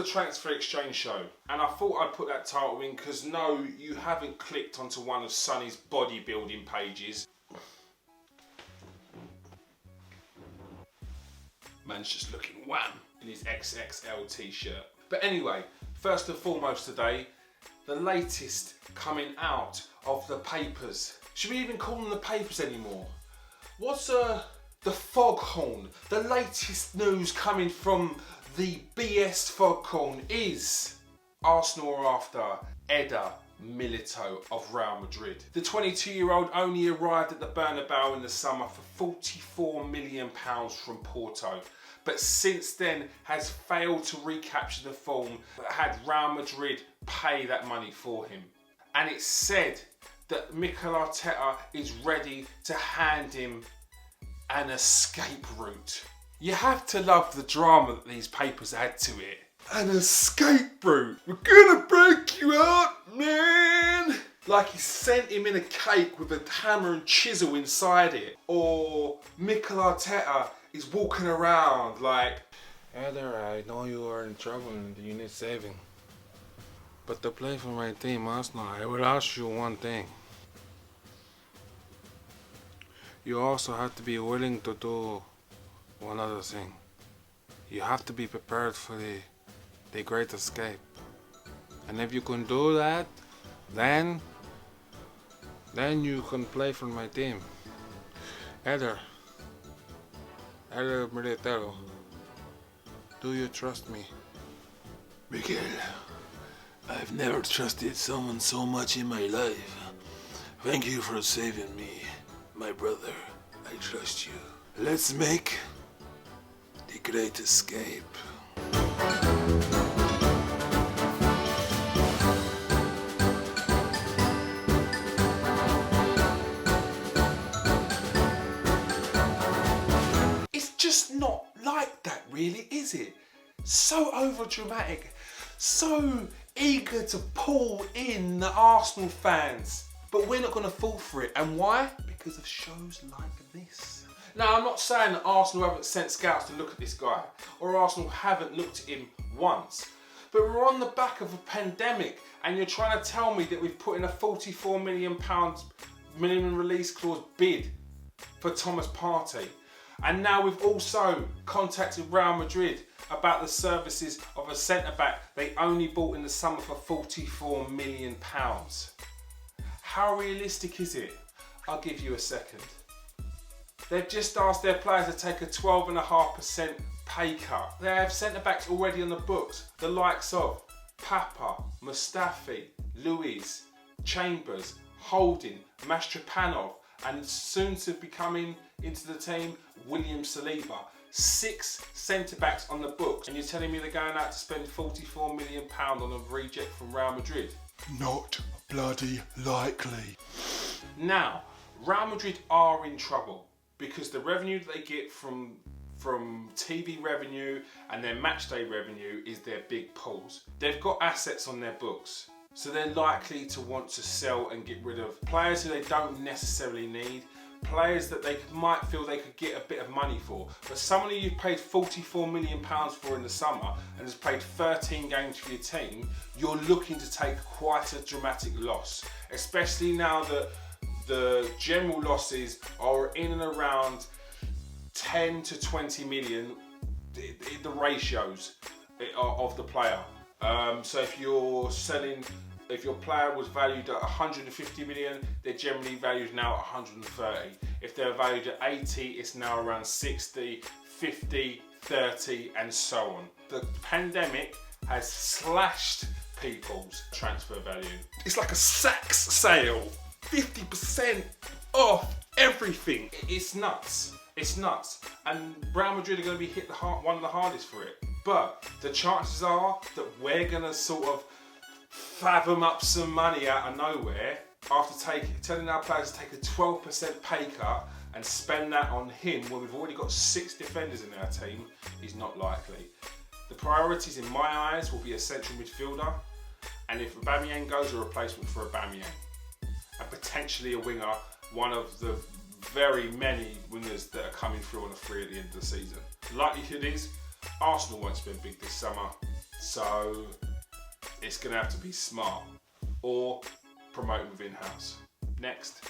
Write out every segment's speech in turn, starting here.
transfer exchange show, and I thought I'd put that title in because no, you haven't clicked onto one of Sonny's bodybuilding pages. Man's just looking wham in his XXL t-shirt. But anyway, first and foremost today, the latest coming out of the papers. Should we even call them the papers anymore? What's the foghorn? The latest news coming from the BS foghorn is Arsenal are after Eder Militao of Real Madrid. The 22-year-old only arrived at the Bernabeu in the summer for £44 million from Porto, but since then has failed to recapture the form that had Real Madrid pay that money for him. And it's said that Mikel Arteta is ready to hand him an escape route. You have to love the drama that these papers add to it. An escape route. We're gonna break you out, man. Like he sent him in a cake with a hammer and chisel inside it. Or Mikel Arteta is walking around like, Eder, I know you are in trouble and you need saving. But to play for my team, Arsenal, I will ask you one thing. You also have to be willing to do one other thing. You have to be prepared for the great escape. And if you can do that, then you can play for my team. Eder Militao, do you trust me? Miguel, I've never trusted someone so much in my life. Thank you for saving me, my brother. I trust you. Let's make the great escape. it's just not like that really, is it? So overdramatic, so eager to pull in the Arsenal fans. But we're not going to fall for it. And why? Because of shows like this. Now, I'm not saying that Arsenal haven't sent scouts to look at this guy, or Arsenal haven't looked at him once. But we're on the back of a pandemic, and you're trying to tell me that we've put in a £44 million minimum release clause bid for Thomas Partey. And now we've also contacted Real Madrid about the services of a centre-back they only bought in the summer for £44 million. How realistic is it? I'll give you a second. They've just asked their players to take a 12.5% pay cut. They have centre-backs already on the books, the likes of Papa, Mustafi, Luiz, Chambers, Holding, Mastropanov, and soon to be coming into the team, William Saliba. 6 centre-backs on the books, and you're telling me they're going out to spend £44 million on a reject from Real Madrid? Not bloody likely. Now, Real Madrid are in trouble because the revenue that they get from TV revenue and their matchday revenue is their big pulls. They've got assets on their books, so they're likely to want to sell and get rid of players who they don't necessarily need, players that they might feel they could get a bit of money for. But someone who you've paid £44 million for in the summer and has played 13 games for your team, you're looking to take quite a dramatic loss, especially now that the general losses are in and around 10 to 20 million, the ratios of the player. So if you're selling, if your player was valued at 150 million, they're generally valued now at 130. If they're valued at 80, it's now around 60, 50, 30, and so on. The pandemic has slashed people's transfer value. It's like a Saks sale. 50% off everything. It's nuts. It's nuts. And Real Madrid are going to be hit one of the hardest for it. But the chances are that we're going to sort of fathom up some money out of nowhere after telling our players to take a 12% pay cut and spend that on him when we've already got 6 defenders in our team is not likely. The priorities in my eyes will be a central midfielder, and if Aubameyang goes, a replacement for Aubameyang. And potentially a winger, one of the very many wingers that are coming through on a free at the end of the season. The likelihood is Arsenal won't spend big this summer, So it's going to have to be smart or promote within house. Next.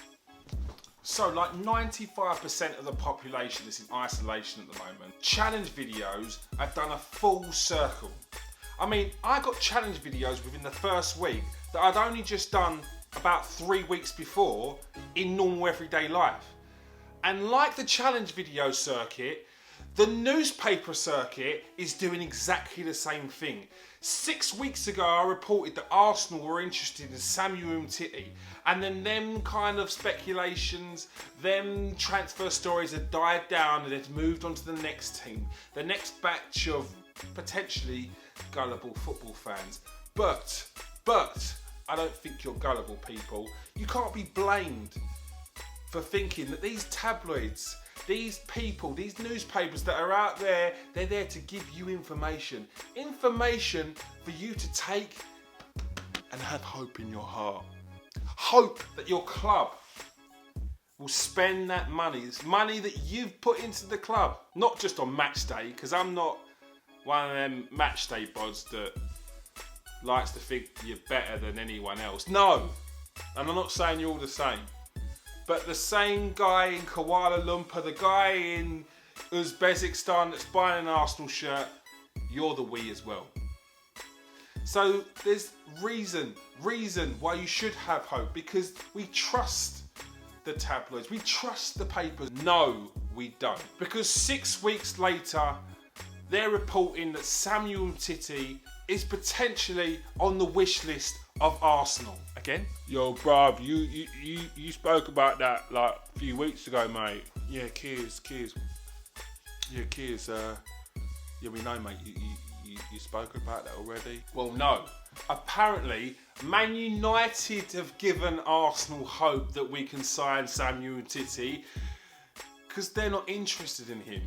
So like 95% of the population is in isolation at the moment. Challenge videos have done a full circle. I mean, I got challenge videos within the first week that I'd only just done about 3 weeks before in normal everyday life. And like the challenge video circuit, the newspaper circuit is doing exactly the same thing. 6 weeks ago, I reported that Arsenal were interested in ManU Umtiti, and then them kind of speculations, them transfer stories had died down and had moved on to the next team, the next batch of potentially gullible football fans. But I don't think you're gullible, people. You can't be blamed for thinking that these tabloids, these people, these newspapers that are out there, they're there to give you information. Information for you to take and have hope in your heart. Hope that your club will spend that money. It's money that you've put into the club. Not just on match day, because I'm not one of them match day bods that likes to think you're better than anyone else. No, and I'm not saying you're all the same. But the same guy in Kuala Lumpur, the guy in Uzbekistan that's buying an Arsenal shirt, you're the we as well. So there's reason why you should have hope, because we trust the tabloids, we trust the papers. No, we don't. Because 6 weeks later, they're reporting that ManU Umtiti is potentially on the wish list of Arsenal. Again? Yo, bruv, you spoke about that like a few weeks ago, mate. Yeah, Kieron. Yeah, Kieron. Yeah, we know, mate. You spoke about that already? Well, no. Apparently, Man United have given Arsenal hope that we can sign ManU Umtiti because they're not interested in him.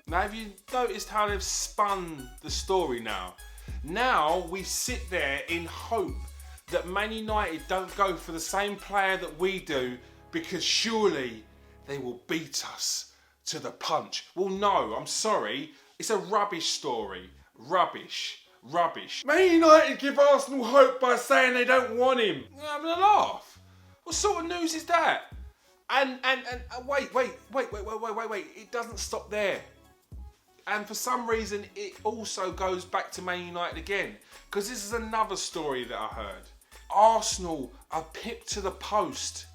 Now, have you noticed how they've spun the story now? Now we sit there in hope that Man United don't go for the same player that we do, because surely they will beat us to the punch. Well, no, I'm sorry. It's a rubbish story. Rubbish. Man United give Arsenal hope by saying they don't want him. You're having a laugh. What sort of news is that? And wait. It doesn't stop there. And for some reason, it also goes back to Man United again. Because this is another story that I heard. Arsenal are pipped to the post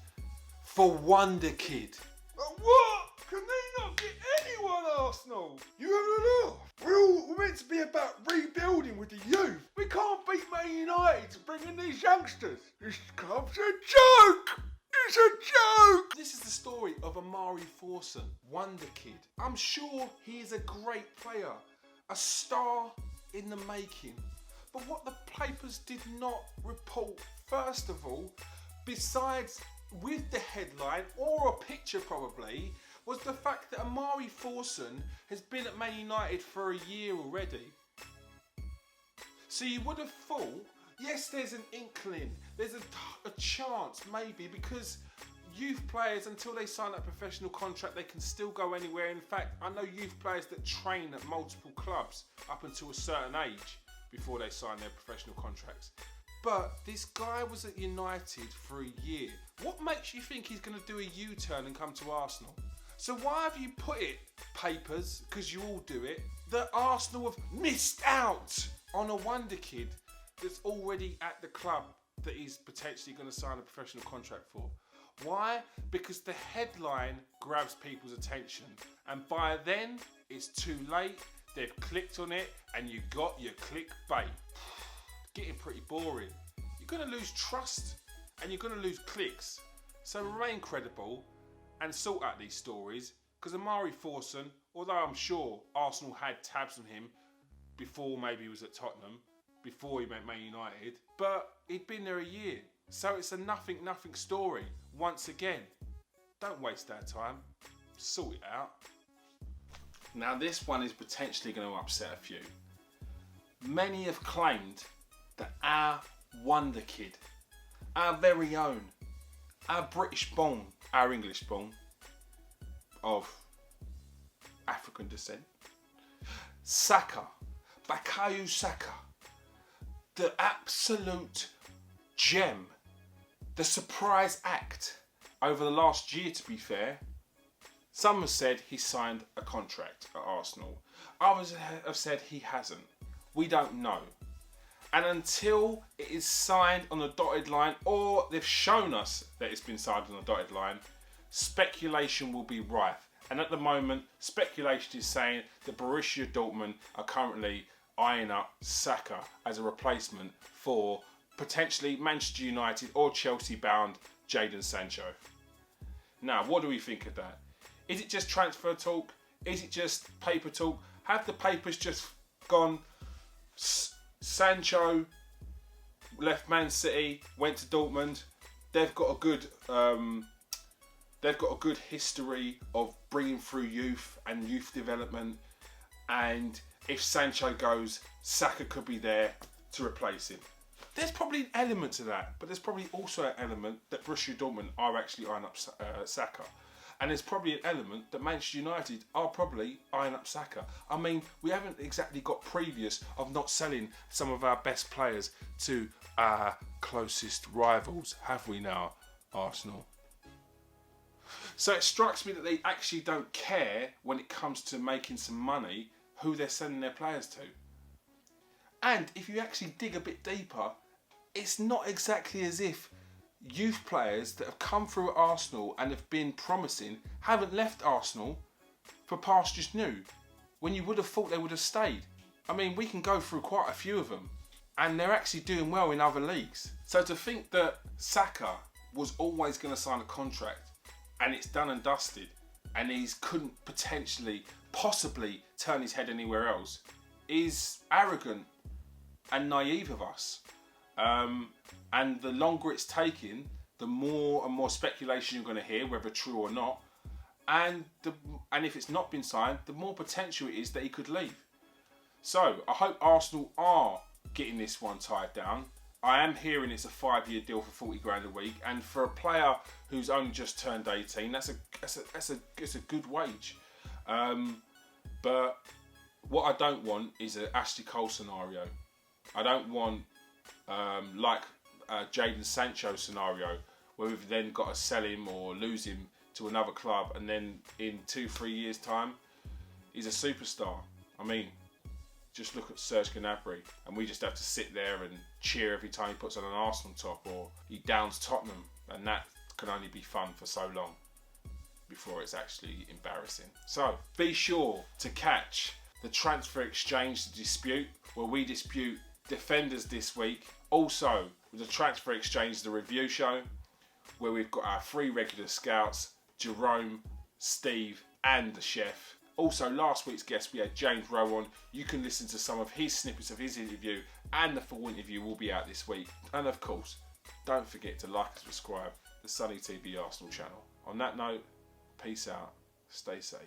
for Wonderkid. What? Can they not get anyone, Arsenal? You having a laugh? We're meant to be about rebuilding with the youth. We can't beat Man United to bring in these youngsters. This club's a joke. It's a joke! This is the story of Amari Forson, Wonderkid. I'm sure he is a great player, a star in the making. But what the papers did not report, first of all, besides with the headline, or a picture probably, was the fact that Amari Forson has been at Man United for a year already. So you would have thought, yes, there's an inkling, there's a chance maybe, because youth players, until they sign a professional contract, they can still go anywhere. In fact, I know youth players that train at multiple clubs up until a certain age before they sign their professional contracts. But this guy was at United for a year. What makes you think he's going to do a U-turn and come to Arsenal? So why have you put it, papers, because you all do it, that Arsenal have missed out on a Wonderkid that's already at the club that he's potentially going to sign a professional contract for? Why? Because the headline grabs people's attention, and by then it's too late. They've clicked on it and you got your clickbait. Getting pretty boring. You're going to lose trust and you're going to lose clicks. So remain credible and sort out these stories, because Amari Forson, although I'm sure Arsenal had tabs on him before maybe he was at Tottenham, before he went Man United, but he'd been there a year. So it's a nothing story. Once again, don't waste our time. Sort it out. Now this one is potentially going to upset a few. Many have claimed that our Wonderkid, our very own, our British born, our English born, of African descent, Saka, Bukayo Saka, the absolute gem, the surprise act over the last year, to be fair. Some have said he signed a contract at Arsenal. Others have said he hasn't. We don't know. And until it is signed on the dotted line, or they've shown us that it's been signed on the dotted line, speculation will be rife. And at the moment, speculation is saying that Borussia Dortmund are currently eyeing up Saka as a replacement for potentially Manchester United or Chelsea bound Jadon Sancho. Now, what do we think of that? Is it just transfer talk? Is it just paper talk? Have the papers just gone, Sancho left Man City, went to Dortmund. They've got a good history of bringing through youth and youth development. And if Sancho goes, Saka could be there to replace him. There's probably an element to that, but there's probably also an element that Borussia Dortmund are actually eyeing up Saka. And there's probably an element that Manchester United are probably eyeing up Saka. I mean, we haven't exactly got previous of not selling some of our best players to our closest rivals, have we now, Arsenal? So it strikes me that they actually don't care when it comes to making some money who they're sending their players to. And if you actually dig a bit deeper, it's not exactly as if youth players that have come through at Arsenal and have been promising haven't left Arsenal for pastures new, when you would have thought they would have stayed. I mean, we can go through quite a few of them, and they're actually doing well in other leagues. So to think that Saka was always going to sign a contract and it's done and dusted, and he couldn't possibly turn his head anywhere else, is arrogant and naive of us. And the longer it's taking, the more and more speculation you're going to hear, whether true or not. And if it's not been signed, the more potential it is that he could leave. So I hope Arsenal are getting this one tied down. I am hearing it's a 5-year deal for 40 grand a week, and for a player who's only just turned 18, that's a good wage. But what I don't want is an Ashley Cole scenario. I don't want like Jadon Sancho scenario, where we've then got to sell him or lose him to another club, and then in 2-3 years time he's a superstar. I mean, just look at Serge Gnabry, and we just have to sit there and cheer every time he puts on an Arsenal top or he downs Tottenham, and that can only be fun for so long before it's actually embarrassing. So be sure to catch the Transfer Exchange Dispute, where we dispute defenders this week. Also, with the Transfer Exchange, the review show, where we've got our 3 regular scouts, Jerome, Steve and the chef. Also, last week's guest, we had James Rowe on. You can listen to some of his snippets of his interview, and the full interview will be out this week. And of course, don't forget to like and subscribe to the Sunny TV Arsenal channel. On that note, peace out, stay safe.